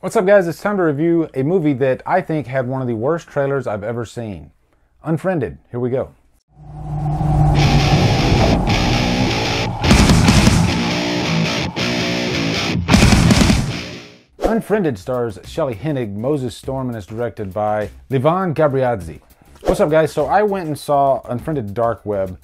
What's up, guys? It's time to review a movie that I think had one of the worst trailers I've ever seen. Unfriended. Here we go. Unfriended stars Shelley Hennig, Moses Storm, and is directed by Levan Gabriadze. What's up, guys? So I went and saw Unfriended Dark Web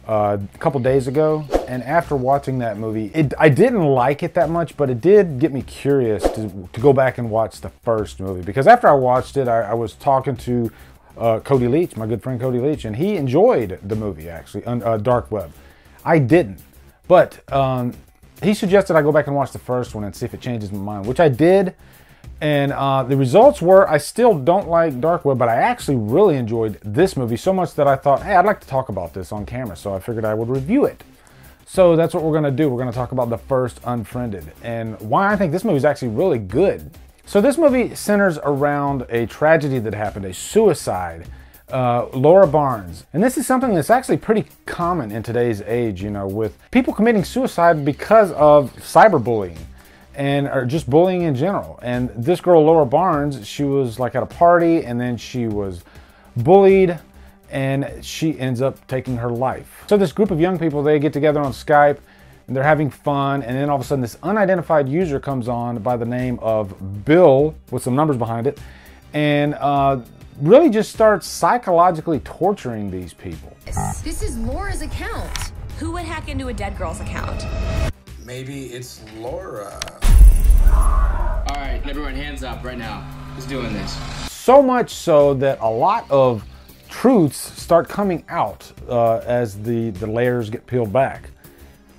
a couple days ago, and after watching that movie, I didn't like it that much, but it did get me curious to go back and watch the first movie, because after I watched it, I was talking to Cody Leach, my good friend Cody Leach, and he enjoyed the movie, actually, Dark Web. I didn't, but he suggested I go back and watch the first one and see if it changes my mind, which I did. And the results were, I still don't like Dark Web, but I actually really enjoyed this movie so much that I thought, hey, I'd like to talk about this on camera, so I figured I would review it. So that's what we're going to do. We're going to talk about the first Unfriended and why I think this movie is actually really good. So this movie centers around a tragedy that happened, a suicide. Laura Barnes. And this is something that's actually pretty common in today's age, you know, with people committing suicide because of cyberbullying or just bullying in general. And this girl, Laura Barnes, she was like at a party and then she was bullied and she ends up taking her life. So this group of young people, they get together on Skype and they're having fun, and then all of a sudden this unidentified user comes on by the name of Bill with some numbers behind it, and really just starts psychologically torturing these people. This is Laura's account. Who would hack into a dead girl's account? Maybe it's Laura. All right, everyone hands up right now. Who's doing this? So much so that a lot of truths start coming out as the layers get peeled back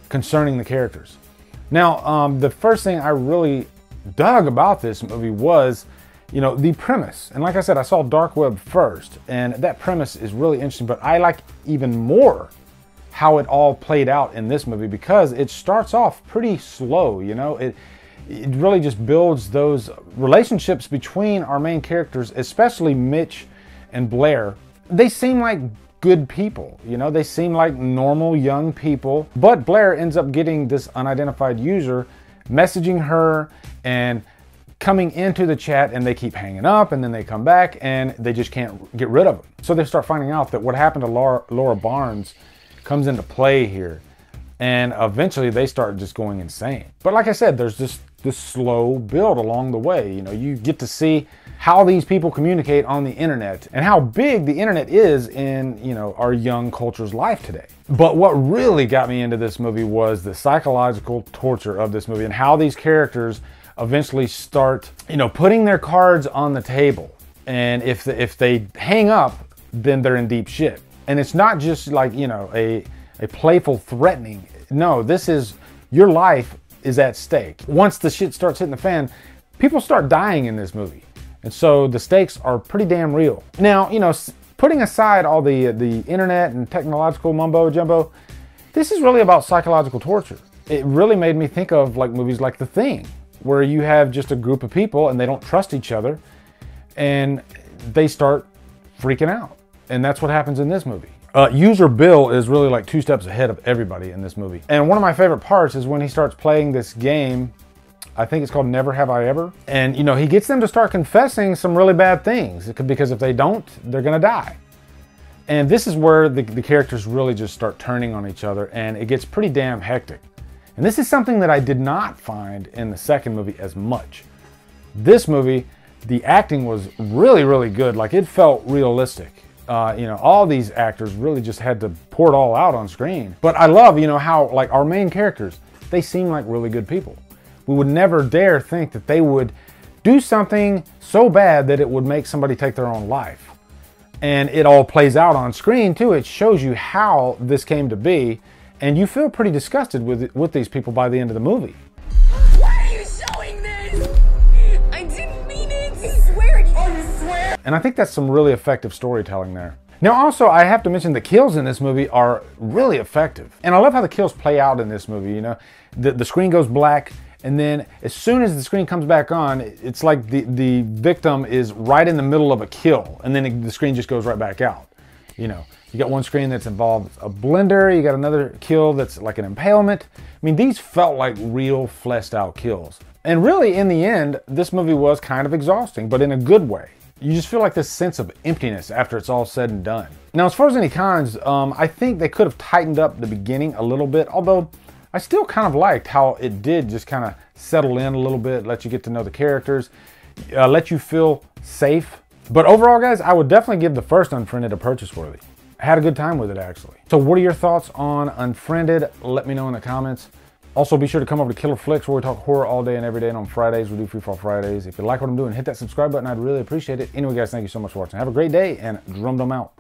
concerning the characters. Now, the first thing I really dug about this movie was, you know, the premise. And like I said, I saw Dark Web first, and that premise is really interesting, but I like even more how it all played out in this movie, because it starts off pretty slow, you know. It really just builds those relationships between our main characters, especially Mitch and Blair. They seem like good people, you know, they seem like normal young people, but Blair ends up getting this unidentified user messaging her and coming into the chat, and they keep hanging up, and then they come back and they just can't get rid of them. So they start finding out that what happened to Laura Barnes comes into play here, and eventually they start just going insane. But like I said, there's this slow build along the way. You know, you get to see how these people communicate on the internet and how big the internet is in, you know, our young culture's life today. But what really got me into this movie was the psychological torture of this movie and how these characters eventually start, you know, putting their cards on the table. And if they hang up, then they're in deep shit. And it's not just like, you know, a playful threatening. No, this is, your life is at stake. Once the shit starts hitting the fan, people start dying in this movie. And so the stakes are pretty damn real. Now, you know, putting aside all the internet and technological mumbo jumbo, this is really about psychological torture. It really made me think of like movies like The Thing, where you have just a group of people and they don't trust each other and they start freaking out. And that's what happens in this movie. User Bill is really like 2 steps ahead of everybody in this movie. And one of my favorite parts is when he starts playing this game, I think it's called Never Have I Ever. And, you know, he gets them to start confessing some really bad things, because if they don't, they're gonna die. And this is where the characters really just start turning on each other, and it gets pretty damn hectic. And this is something that I did not find in the second movie as much. This movie, the acting was really, really good. Like, it felt realistic. You know, all these actors really just had to pour it all out on screen. But I love, you know, how like our main characters, they seem like really good people. We would never dare think that they would do something so bad that it would make somebody take their own life. And it all plays out on screen too. It shows you how this came to be, and you feel pretty disgusted with these people by the end of the movie. Why are you showing this? I didn't mean it. I swear. Oh, you swear? And I think that's some really effective storytelling there. Now also, I have to mention the kills in this movie are really effective. And I love how the kills play out in this movie, you know. The screen goes black, and then as soon as the screen comes back on, it's like the victim is right in the middle of a kill, and then the screen just goes right back out. You know, you got one screen that's involved a blender, you got another kill that's like an impalement. I mean, these felt like real fleshed out kills. And really, in the end, this movie was kind of exhausting, but in a good way. You just feel like this sense of emptiness after it's all said and done. Now, as far as any cons, I think they could have tightened up the beginning a little bit, although I still kind of liked how it did just kind of settle in a little bit, let you get to know the characters, let you feel safe. But overall, guys, I would definitely give the first Unfriended a purchase worthy. I had a good time with it, actually. So what are your thoughts on Unfriended? Let me know in the comments. Also, be sure to come over to Killer Flicks, where we talk horror all day and every day, and on Fridays we do Free Fall Fridays. If you like what I'm doing, hit that subscribe button. I'd really appreciate it. Anyway, guys, thank you so much for watching. Have a great day, and Drumdum out.